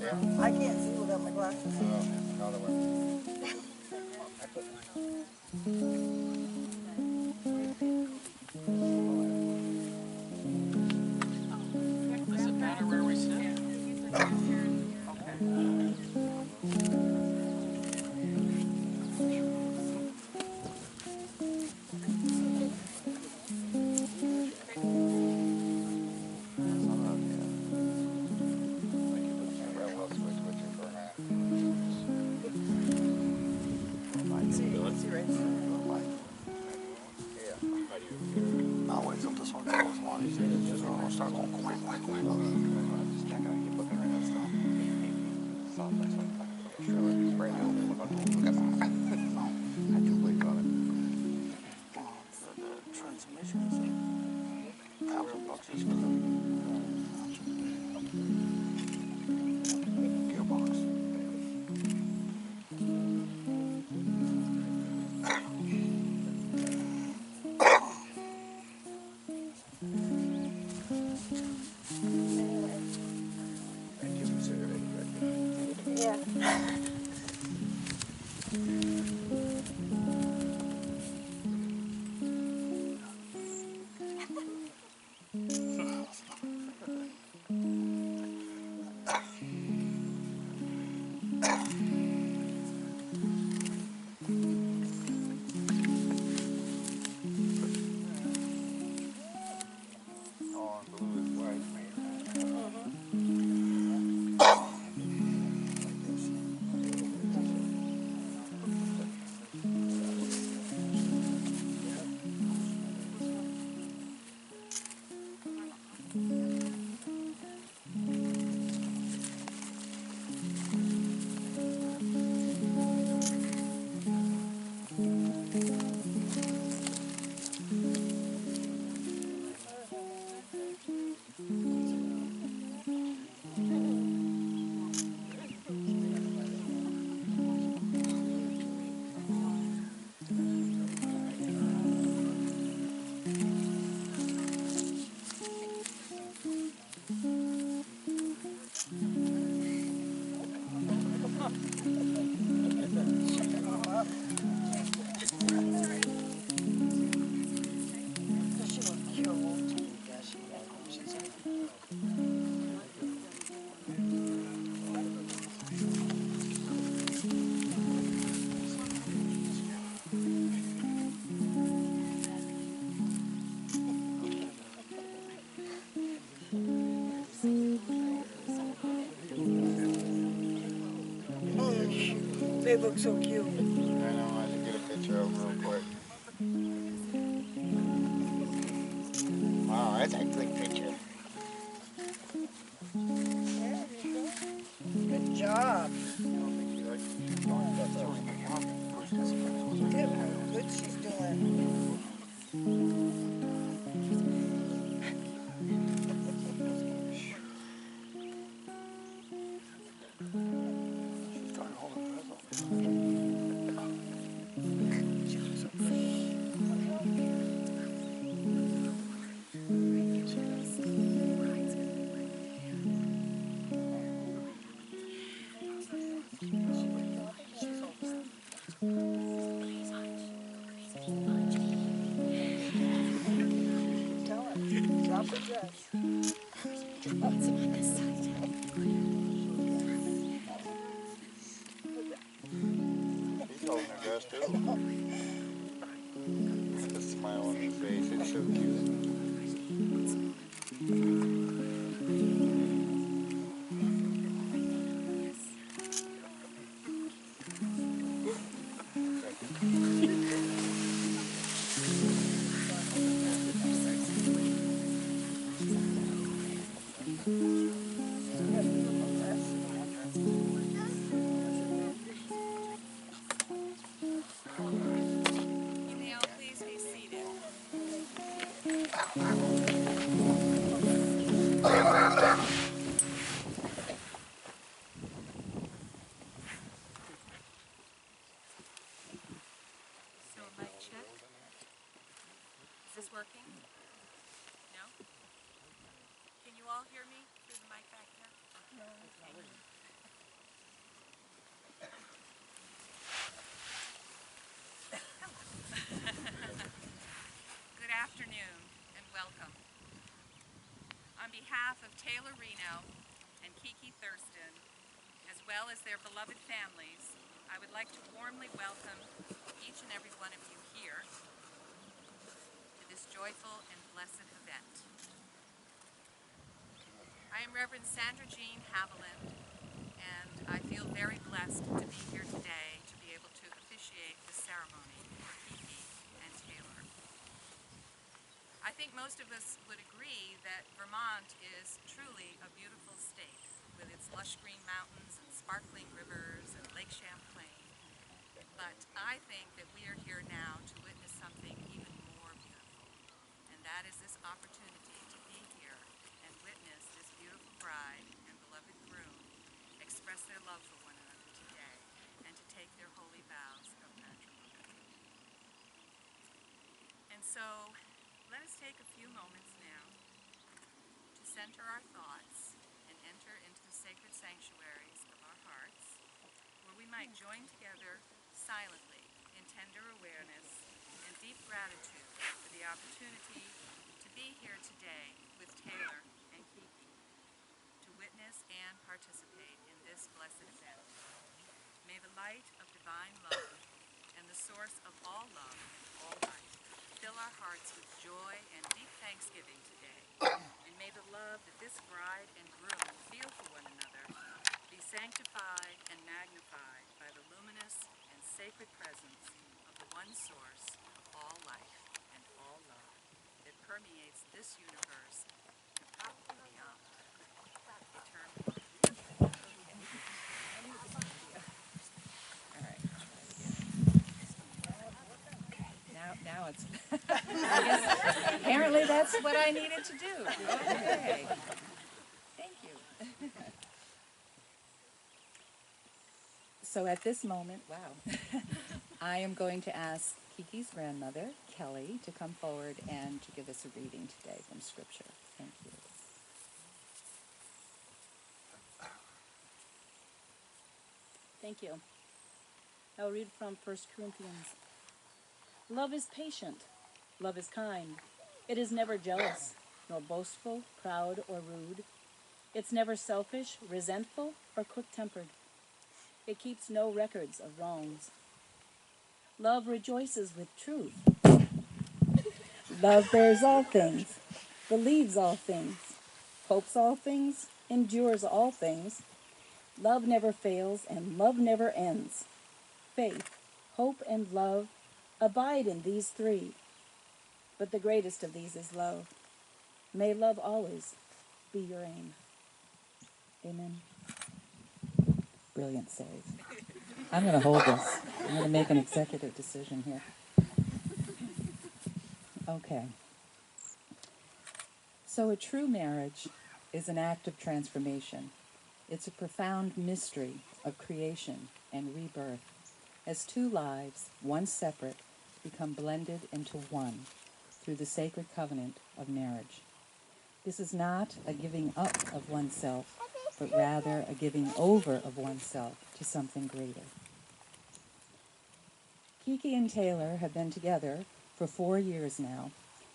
I can't see without my glasses. Another one. I put Does it matter where we sit? I'll wait till this one goes one. He's just gonna start going quack, quack, quack. Just check out, keep looking around and stuff. Sounds like something. Sure, it's brand new. Look at that. No, I do believe on it. The transmission is $1,000 just for the gearbox. Yeah. They look so cute. I know, I should get a picture of them real quick. Wow, that's a good picture. Good job. Look how good she's doing. She's trying to hold it. Drop the dress. He's holding her dress too. The smile on his face, it's so cute. Is this working? No? Can you all hear me through the mic back here? No. Okay. behalf of Taylor Reno and Kiki Thurston, as well as their beloved families, I would like to warmly welcome each and every one of you here to this joyful and blessed event. I am Reverend Sandra Jean Haviland, and I feel very blessed to be here today to be able to officiate the ceremony for Kiki and Taylor. I think most of us would agree that Vermont is truly a beautiful state with its lush green mountains and sparkling rivers and Lake Champlain. But I think that we are here now to witness something even more beautiful, and that is this opportunity to be here and witness this beautiful bride and beloved groom express their love for one another today and to take their holy vows of matrimony. And so, let us take a few moments now to center our thoughts and enter into the sacred sanctuaries of our hearts, where we might join together silently in tender awareness and deep gratitude for the opportunity to be here today with Taylor and Kiki, to witness and participate in this blessed event. May the light of divine love and the source of all love and all life fill our hearts with joy and deep thanksgiving today, and may the love that this bride and groom feel for one another be sanctified and magnified by the luminous and sacred presence of the one source of all life and all love that permeates this universe and probably beyond eternally. All right, now it's, I guess, apparently that's what I needed to do. Okay, thank you. So at this moment, wow, I am going to ask Kiki's grandmother, Kelly, to come forward and to give us a reading today from Scripture. Thank you. Thank you. I'll read from 1 Corinthians. Love is patient. Love is kind. It is never jealous, nor boastful, proud, or rude. It's never selfish, resentful, or quick-tempered. It keeps no records of wrongs. Love rejoices with truth. Love bears all things, believes all things, hopes all things, endures all things. Love never fails, and love never ends. Faith, hope, and love abide in these three, but the greatest of these is love. May love always be your aim. Amen. Brilliant save. I'm going to hold this. I'm going to make an executive decision here. Okay. So a true marriage is an act of transformation. It's a profound mystery of creation and rebirth, as two lives, once separate, become blended into one through the sacred covenant of marriage. This is not a giving up of oneself, but rather a giving over of oneself to something greater. Kiki and Taylor have been together for 4 years now,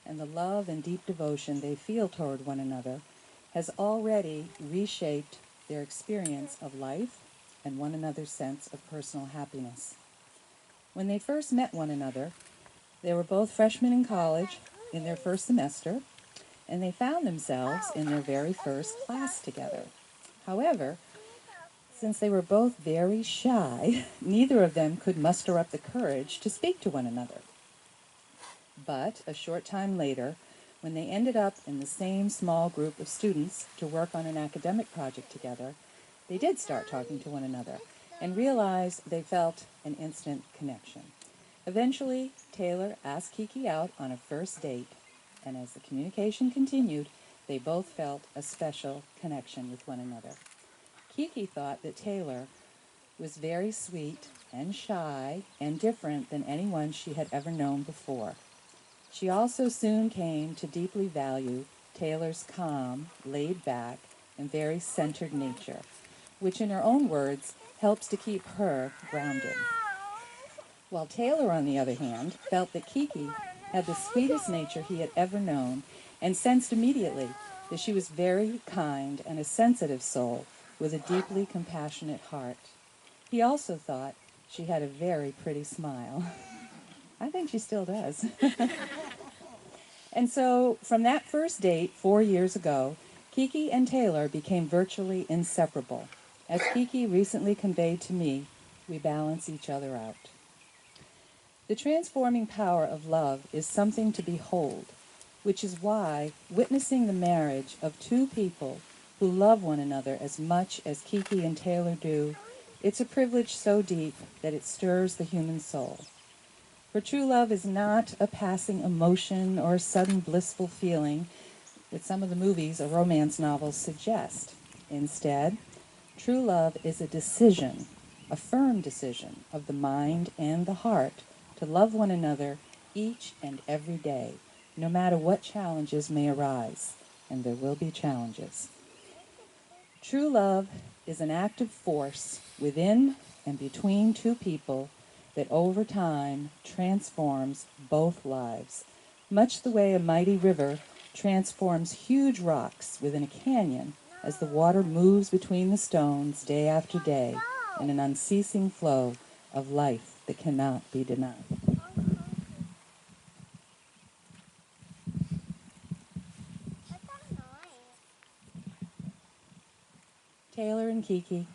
and the love and deep devotion they feel toward one another has already reshaped their experience of life and one another's sense of personal happiness. When they first met one another, they were both freshmen in college in their first semester, and they found themselves in their very first class together. However, since they were both very shy, neither of them could muster up the courage to speak to one another. But a short time later, when they ended up in the same small group of students to work on an academic project together, they did start talking to one another and realized they felt an instant connection. Eventually, Taylor asked Kiki out on a first date, and as the communication continued, they both felt a special connection with one another. Kiki thought that Taylor was very sweet and shy and different than anyone she had ever known before. She also soon came to deeply value Taylor's calm, laid-back, and very centered nature, which in her own words helps to keep her grounded. While Taylor, on the other hand, felt that Kiki had the sweetest nature he had ever known and sensed immediately that she was very kind and a sensitive soul with a deeply compassionate heart. He also thought she had a very pretty smile. I think she still does. And so, from that first date 4 years ago, Kiki and Taylor became virtually inseparable. As Kiki recently conveyed to me, we balance each other out. The transforming power of love is something to behold, which is why witnessing the marriage of two people who love one another as much as Kiki and Taylor do, it's a privilege so deep that it stirs the human soul. For true love is not a passing emotion or a sudden blissful feeling that some of the movies or romance novels suggest. Instead, true love is a decision, a firm decision of the mind and the heart to love one another each and every day, no matter what challenges may arise, and there will be challenges. True love is an active force within and between two people that over time transforms both lives, much the way a mighty river transforms huge rocks within a canyon as the water moves between the stones day after day in an unceasing flow of life that cannot be denied. Taylor and Kiki,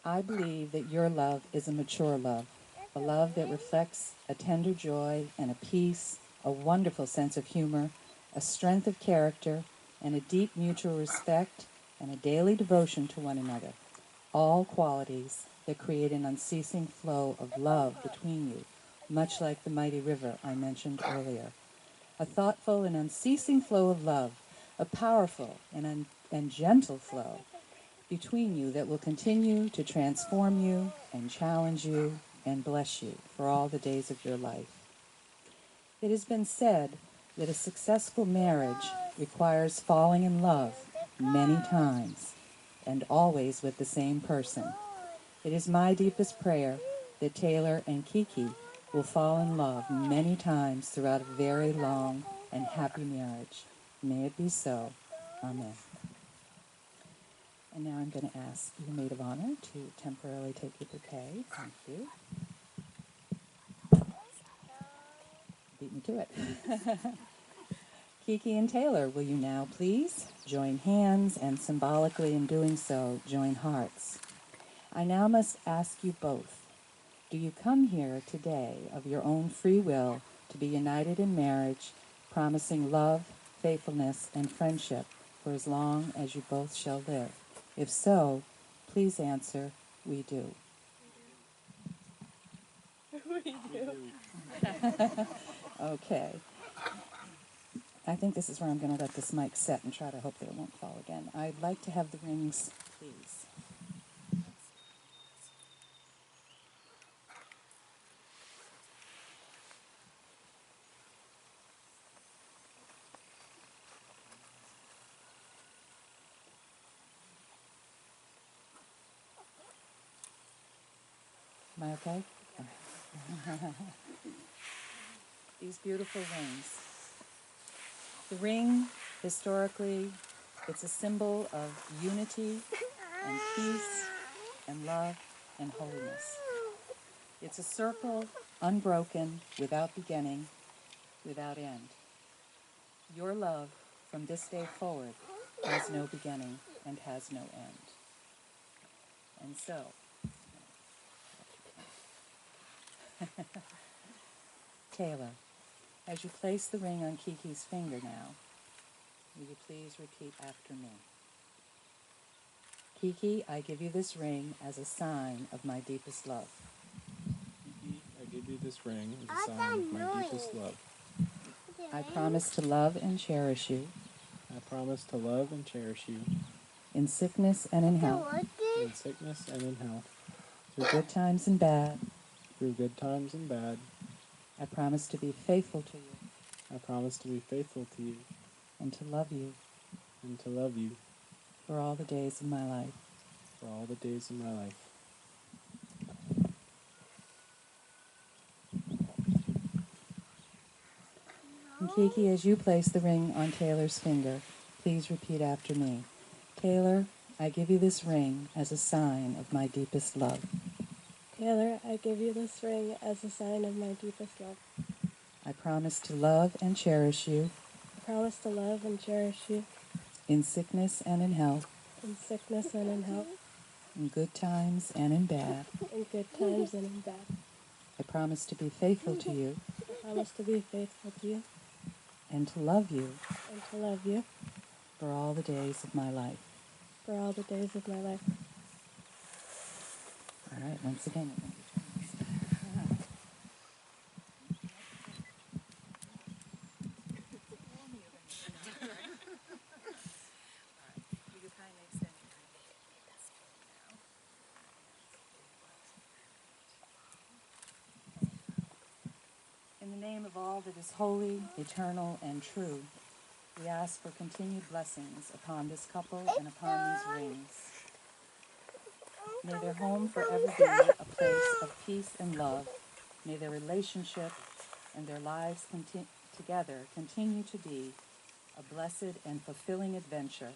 I believe that your love is a mature love, a love that reflects a tender joy and a peace, a wonderful sense of humor, a strength of character, and a deep mutual respect and a daily devotion to one another, all qualities that create an unceasing flow of love between you, much like the mighty river I mentioned earlier. A thoughtful and unceasing flow of love, a powerful and gentle flow between you that will continue to transform you and challenge you and bless you for all the days of your life. It has been said that a successful marriage requires falling in love many times and always with the same person. It is my deepest prayer that Taylor and Kiki will fall in love many times throughout a very long and happy marriage. May it be so. Amen. And now I'm going to ask your maid of honor to temporarily take your bouquet. Thank you. Beat me to it. Kiki and Taylor, will you now please join hands and symbolically in doing so, join hearts? I now must ask you both, do you come here today of your own free will to be united in marriage, promising love, faithfulness, and friendship for as long as you both shall live? If so, please answer, we do. We do. Okay. I think this is where I'm going to let this mic set and try to hope that it won't fall again. I'd like to have the rings, please. Am I okay? These beautiful rings. The ring, historically, it's a symbol of unity and peace and love and holiness. It's a circle, unbroken, without beginning, without end. Your love, from this day forward, has no beginning and has no end. And so, Taylor, as you place the ring on Kiki's finger now, will you please repeat after me? Kiki, I give you this ring as a sign of my deepest love. Kiki, I give you this ring as a sign of my deepest love. I promise to love and cherish you I promise to love and cherish you in sickness and in health, in sickness and in health, through good times and bad. through good times and bad. I promise to be faithful to you I promise to be faithful to you and to love you and to love you for all the days of my life. for all the days of my life. And Kiki, as you place the ring on Taylor's finger, please repeat after me. Taylor, I give you this ring as a sign of my deepest love. Taylor, I give you this ring as a sign of my deepest love. I promise to love and cherish you I promise to love and cherish you in sickness and in health, in sickness and in health, in good times and in bad. in good times and in bad. I promise to be faithful to you I promise to be faithful to you and to love you and to love you for all the days of my life. for all the days of my life. All right, once again. In the name of all that is holy, eternal, and true, we ask for continued blessings upon this couple and upon these rings. May their home forever be a place of peace and love. May their relationship and their lives together continue to be a blessed and fulfilling adventure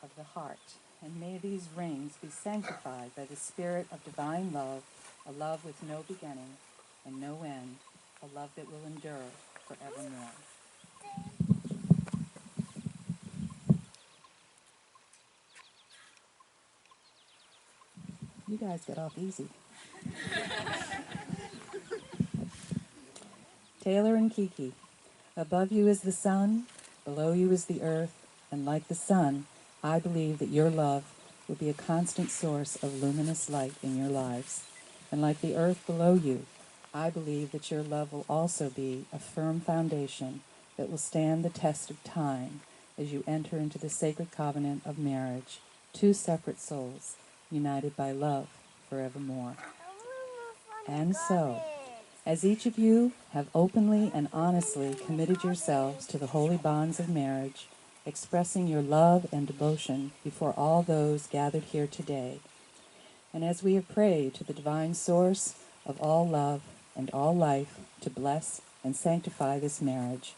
of the heart. And may these rings be sanctified by the spirit of divine love, a love with no beginning and no end, a love that will endure forevermore. You guys get off easy. Taylor and Kiki, above you is the sun, below you is the earth, and like the sun, I believe that your love will be a constant source of luminous light in your lives. And like the earth below you, I believe that your love will also be a firm foundation that will stand the test of time as you enter into the sacred covenant of marriage, two separate souls united by love forevermore. And so, as each of you have openly and honestly committed yourselves to the holy bonds of marriage, expressing your love and devotion before all those gathered here today, and as we have prayed to the divine source of all love and all life to bless and sanctify this marriage,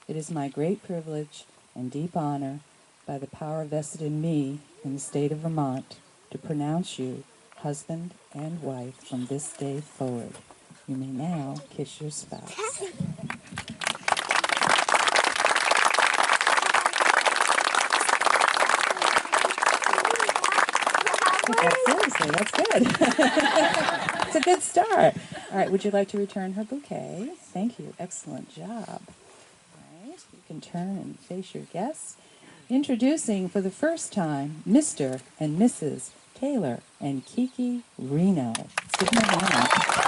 it is my great privilege and deep honor, by the power vested in me in the state of Vermont, to pronounce you husband and wife from this day forward. You may now kiss your spouse. Seriously, that's good. It's a good start. All right, would you like to return her bouquet? Thank you. Excellent job. All right, you can turn and face your guests. Introducing for the first time, Mr. and Mrs. Taylor and Kiki Reno. Let's give them a hand.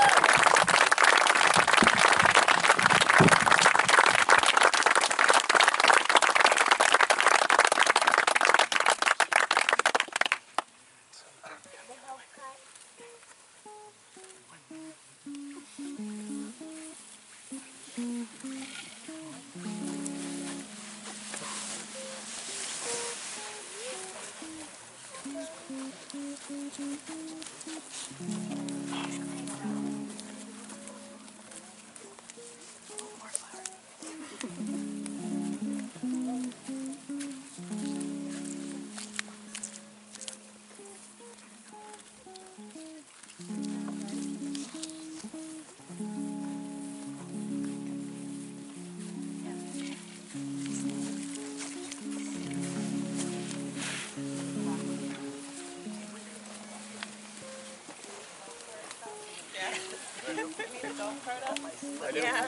Yeah.